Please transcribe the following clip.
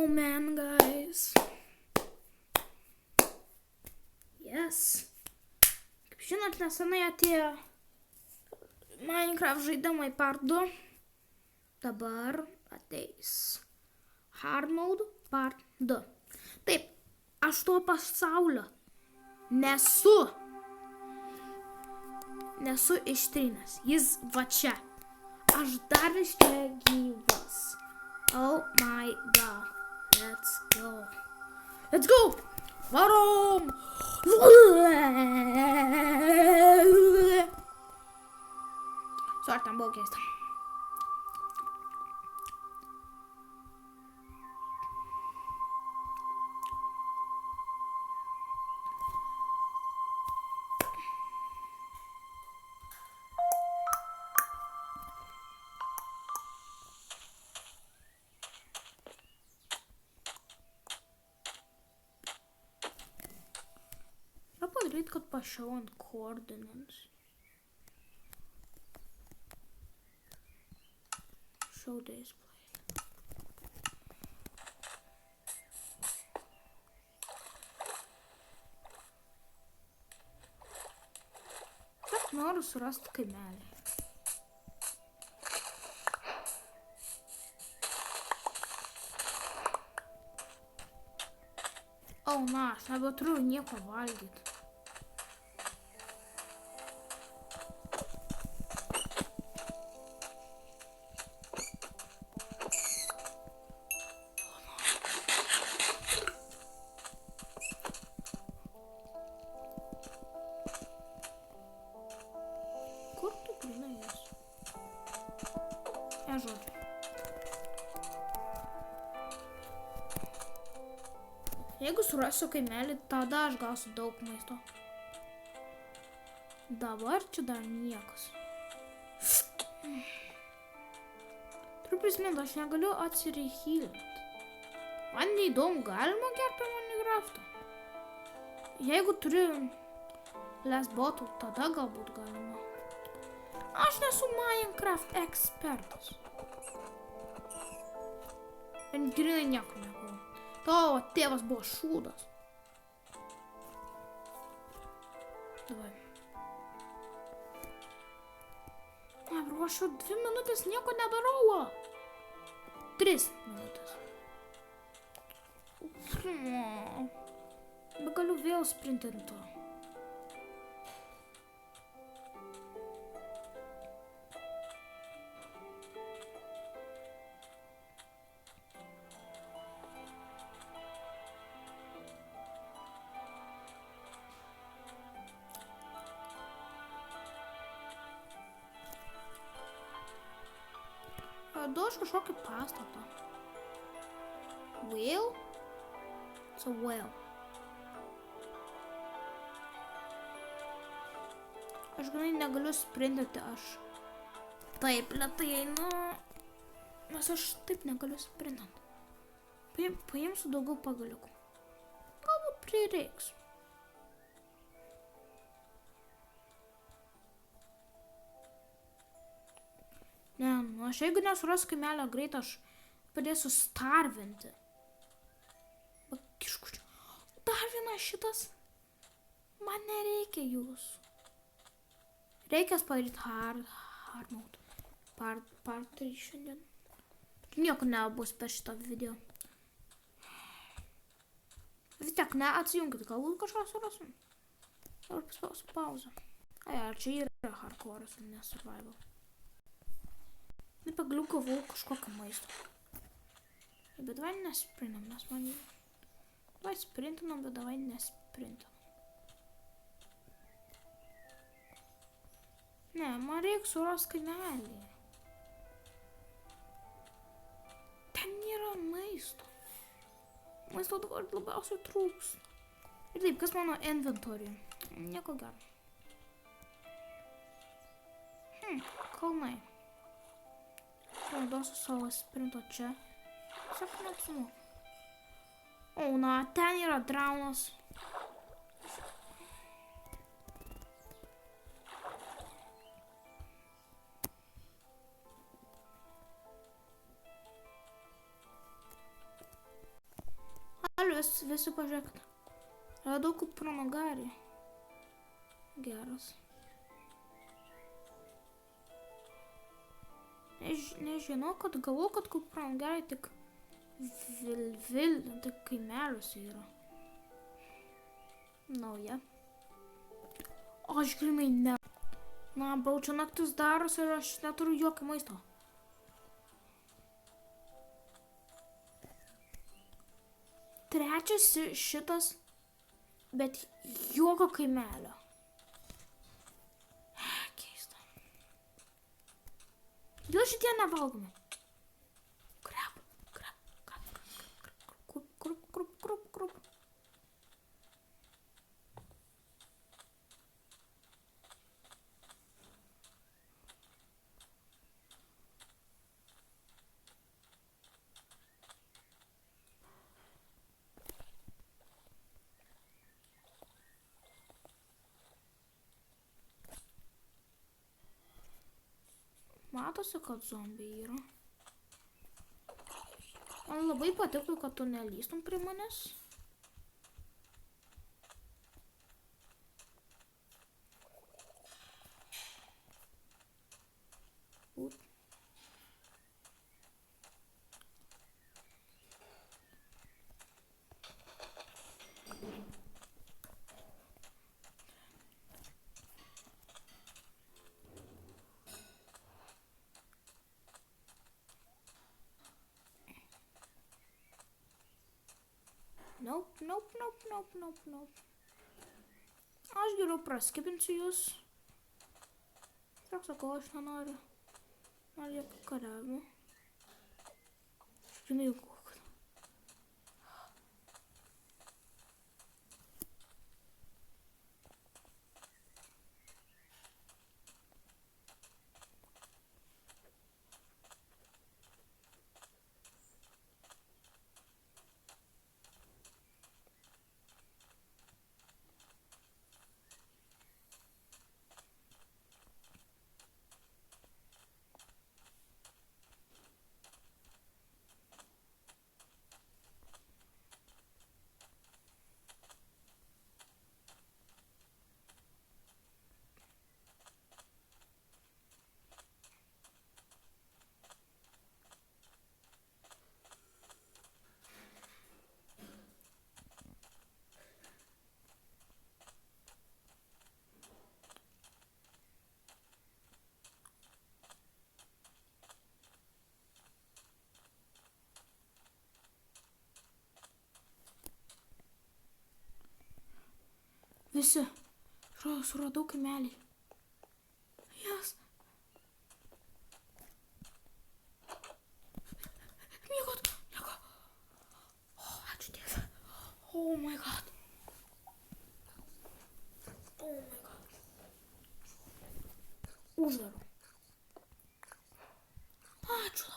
man, guys. Yes. Kaip žinot, nesenai atėjo Minecraft žaidimai part 2. Dabar ateis Hard Mode part 2. Taip, aš to pasaulio nesu ištrynęs. Jis va čia. Aš dar vis čia gyvas. Oh my god. Let's go. Let's go! Varom! Ar ten buvo keista? Ką padaryti, kad pašiau ant coordinates? Show display. Tiesiog noriu surasti kaimelį. O, na, aš nebeturiu nieko valgyti. Žodžiu. Jeigu surasiu kaimelį, tada aš gausiu daug maisto. Dabar čia dar niekas. Turiu prisiminti, aš negaliu atsirihilinti. Man neįdomu, galima gerti Minecraftą. Jeigu turiu last bottle, tada galbūt galima. Aš nesu Minecraft ekspertas. Ir grinai nieko nebuvo. Tavo tėvas buvo šūdas. Davai. Ne, bro, aš jau 2 minutės nieko nedarau. 3 minutės. Bet galiu vėl sprintinti. Radau aš kažkokį pastatą. Whale? It's a whale. Aš ganai negaliu sprintinti, aš taip lėtai einu, nes aš taip negaliu sprintinti. Paimsiu daugiau pagaliukų. Galbūt prireiks. Ne, aš jeigu nesurasiu kaimelio greit, aš padėsiu starvinti. Bet kiškučiu. Dar vienas šitas. Man nereikia jūsų. Reikės padaryti hard mode. Part 3 šiandien. Nieko nebus per šitą video. Vis tiek neatsijungit, galbūt kažką surasim. Ar paspausiu pauzę. Ar čia yra hardcore'as, ne survival. Pagaliau gavau kažkokią maisto. Bet davai nesprintam, nes man... Davai sprintinam, bet davai nesprintam. Ne, man reikia surasti kaimelį. Ten yra maisto. Maisto dabar labiausiai trūks. Ir taip, kas mano inventoriuje? Nieko gero. Kalnai. Naudosiu savo sprinto čia. Tiesiog neapsimoka. O, na, ten yra draunas. visi pažiūrėkit. Radau kupranugarį. Geras. Nežinau, kad galvoju, kad kupranugarį tik tik kaimeliuose yra. Nauja. Aš grinai ne. Na, bro, čia naktis darosi ir aš neturiu jokio maisto. Trečias šitas, bet jokio kaimelio. Keista. Jo šitie nevalgomi. Krup. Matosi, kad zombiai yra. Man labai patiktų, kad tu nelystum prie manęs. Nope. Aš geriau praskipinsiu jūs. Tiesiog sakau, aš nenoriu. Noriu jokio kariavimo. Žinai, kokį. Visi. Suradau kaimelį. Jas. Miegot. Ačiū Dieve. Oh my god. Uždaru. Ačiū.